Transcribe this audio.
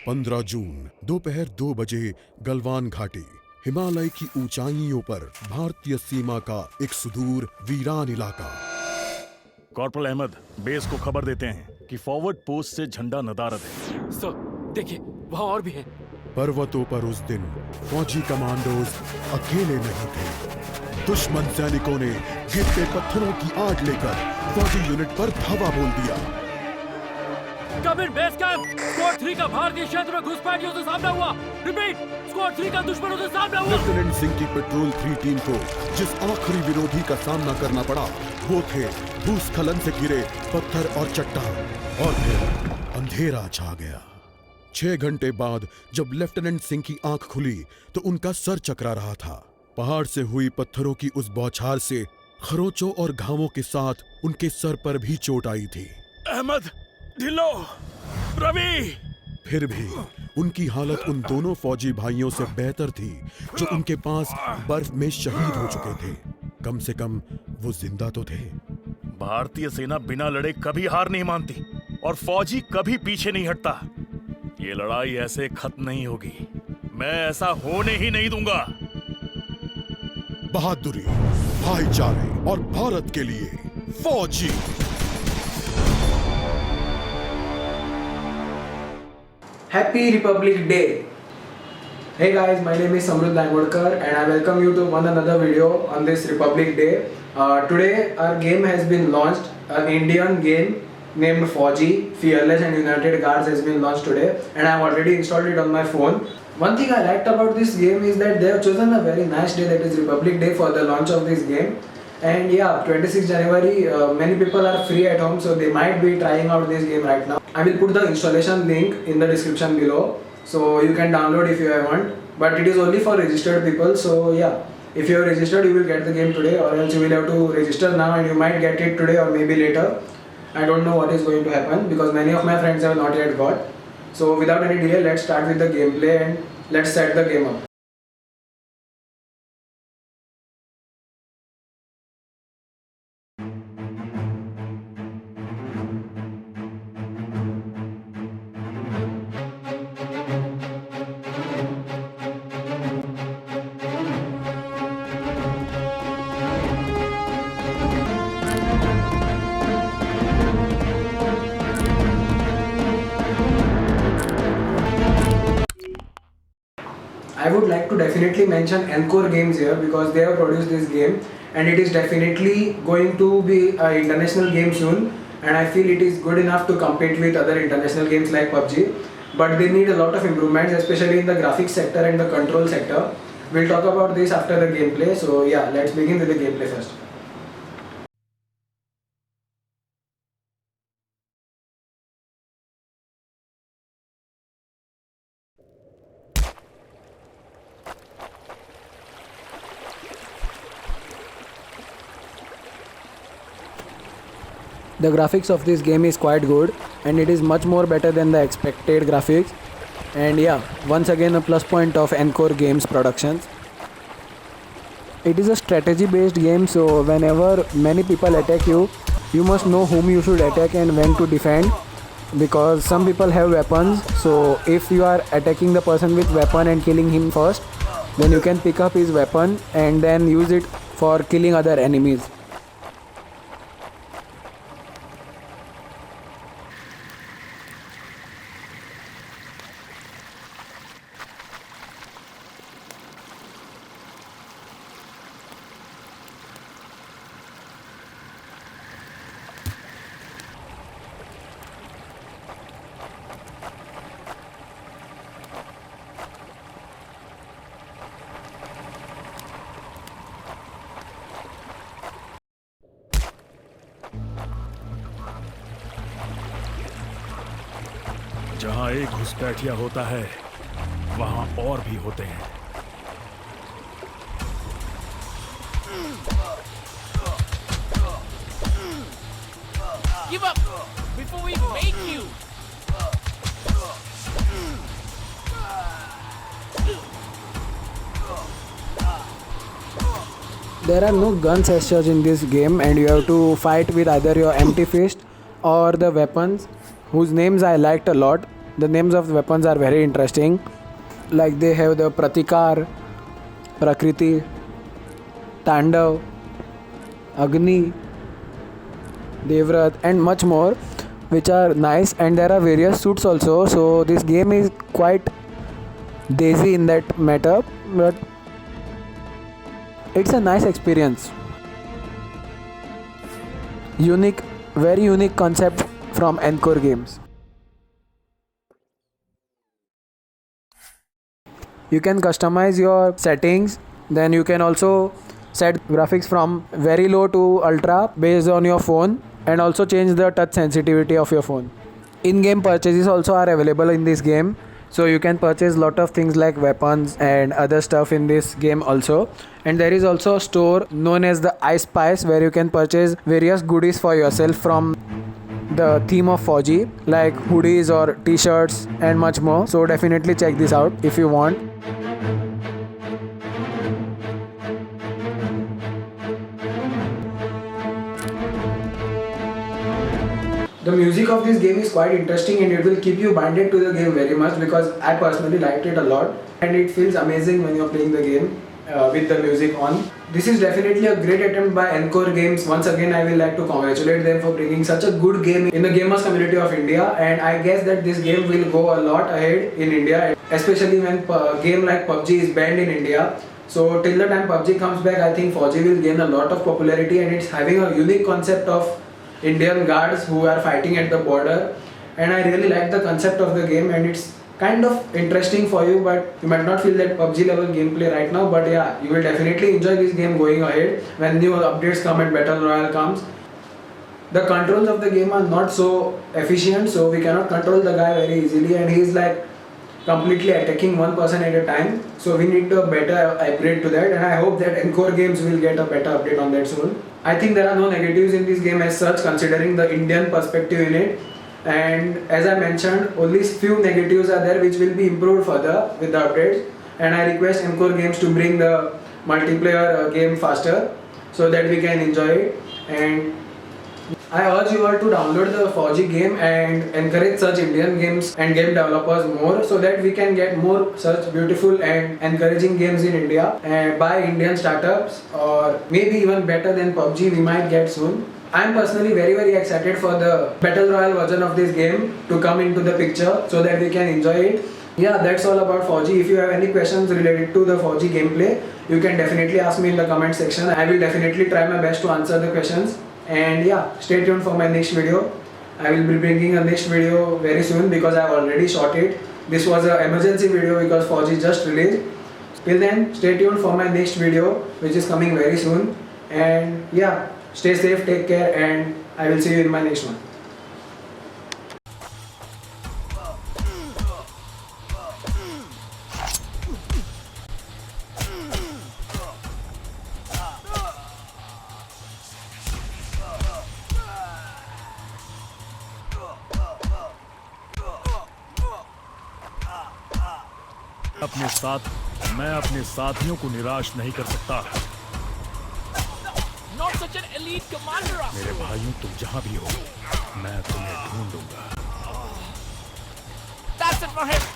15 जून दोपहर 2 बजे गलवान घाटी, हिमालय की ऊंचाइयों पर भारतीय सीमा का एक सुदूर वीरान इलाका। कॉर्पोरल अहमद, बेस को खबर देते हैं कि फॉरवर्ड पोस्ट से झंडा नदारद है। सर देखिए, वहाँ और भी हैं। पर्वतों पर उस दिन फौजी कमांडोज अकेले नहीं थे। दुश्मन सैनिकों ने गिरते पत्थरों की आग लेकर फौजी यूनिट पर धावा बोल दिया। कमिंग बेस कैंप, स्क्वाड 3 का भारतीय क्षेत्र में घुसपैठियों से सामना हुआ। रिपीट, स्क्वाड 3 का दुश्मनों से सामना हुआ। लेफ्टिनेंट सिंह की पेट्रोल 3 टीम को जिस आखिरी विरोधी का सामना करना पड़ा वो थे भूस्खलन से घिरे पत्थर और चट्टान। और फिर अंधेरा छा गया। 6 घंटे बाद जब लेफ्टिनेंट सिंह की आंख खुली तो उनका सर चकरा रहा था। पहाड़ से हुई पत्थरों की उस बौछार से खरोंचों और घावों के साथ उनके सर पर भी चोट आई थी। अहमद, ढिल्लो, रवि। फिर भी उनकी हालत उन दोनों फौजी भाइयों से बेहतर थी जो उनके पास बर्फ में शहीद हो चुके थे। कम से कम वो जिंदा तो थे। भारतीय सेना बिना लड़े कभी हार नहीं मानती और फौजी कभी पीछे नहीं हटता। ये लड़ाई ऐसे खत्म नहीं होगी। मैं ऐसा होने ही नहीं दूंगा। बहादुरी, भाईचारे और भारत के लिए फौजी। Happy Republic Day! Hey guys, my name is Samruddh Langodkar and I welcome you to one another video on this Republic Day. Today our game has been launched, an Indian game named Fauji, Fearless and United Guards has been launched today and I have already installed it on my phone. One thing I liked about this game is that they have chosen a very nice day, that is Republic Day, for the launch of this game. And yeah, 26 January, many people are free at home, so they might be trying out this game right now. I will put the installation link in the description below, so you can download if you want. But it is only for registered people, so yeah, if you are registered, you will get the game today, or else you will have to register now and you might get it today or maybe later. I don't know what is going to happen because many of my friends have not yet got. So without any delay, let's start with the gameplay and let's set the game up. I would like to definitely mention Encore Games here because they have produced this game and it is definitely going to be an international game soon, and I feel it is good enough to compete with other international games like PUBG, but they need a lot of improvements, especially in the graphics sector and the control sector. We'll talk about this after the gameplay, so yeah, let's begin with the gameplay first. The graphics of this game is quite good and it is much more better than the expected graphics, and yeah, once again a plus point of Encore Games Productions. It is a strategy based game, so whenever many people attack you, you must know whom you should attack and when to defend, because some people have weapons, so if you are attacking the person with weapon and killing him first, then you can pick up his weapon and then use it for killing other enemies. जहाँ एक घुसपैठिया होता है, वहाँ और भी होते हैं। Give up before we make you. There are no guns as such in this game and you have to fight with either your empty fist or the weapons, whose names I liked a lot. The names of the weapons are very interesting. Like they have the Pratikar, Prakriti, Tandav, Agni, Devrat, and much more, which are nice. And there are various suits also. So this game is quite daisy in that matter, but it's a nice experience. Unique, very unique concept from Encore Games. You can customize your settings, then you can also set graphics from very low to ultra based on your phone, and also change the touch sensitivity of your phone. In-game purchases also are available in this game, so you can purchase lot of things like weapons and other stuff in this game also. And there is also a store known as the iSpice, where you can purchase various goodies for yourself from the theme of Fauji, like hoodies or t-shirts and much more. So definitely check this out if you want. The music of this game is quite interesting and it will keep you binded to the game very much, because I personally liked it a lot, and it feels amazing when you're playing the game with the music on. This is definitely a great attempt by Encore Games. Once again, I will like to congratulate them for bringing such a good game in the gamers community of India, and I guess that this game will go a lot ahead in India, especially when a game like PUBG is banned in India. So till the time PUBG comes back, I think Fauji will gain a lot of popularity, and it's having a unique concept of Indian guards who are fighting at the border, and I really like the concept of the game, and it's kind of interesting for you, but you might not feel that PUBG level gameplay right now, but yeah, you will definitely enjoy this game going ahead when new updates come and Battle Royale comes. The controls of the game are not so efficient, so we cannot control the guy very easily, and he is like completely attacking one person at a time, so we need a better upgrade to that, and I hope that Encore Games will get a better update on that soon. I think there are no negatives in this game as such, considering the Indian perspective in it, and as I mentioned, only few negatives are there which will be improved further with the updates, and I request Encore Games to bring the multiplayer game faster so that we can enjoy it. And I urge you all to download the Fauji game and encourage such Indian games and game developers more, so that we can get more such beautiful and encouraging games in India and by Indian startups, or maybe even better than PUBG we might get soon. I am personally very excited for the Battle Royale version of this game to come into the picture so that we can enjoy it. Yeah, that's all about Fauji. If you have any questions related to the Fauji gameplay, you can definitely ask me in the comment section. I will definitely try my best to answer the questions. And yeah, stay tuned for my next video. I will be bringing a next video very soon because I have already shot it. This was an emergency video because Fauji just released. Till then, stay tuned for my next video, which is coming very soon. And yeah, stay safe, take care, and I will see you in my next one. मैं अपने साथियों को निराश नहीं कर सकता। Not such an elite commander. मेरे भाइयों, तुम जहां भी हो, मैं तुम्हें ढूंढूंगा। That's it for him.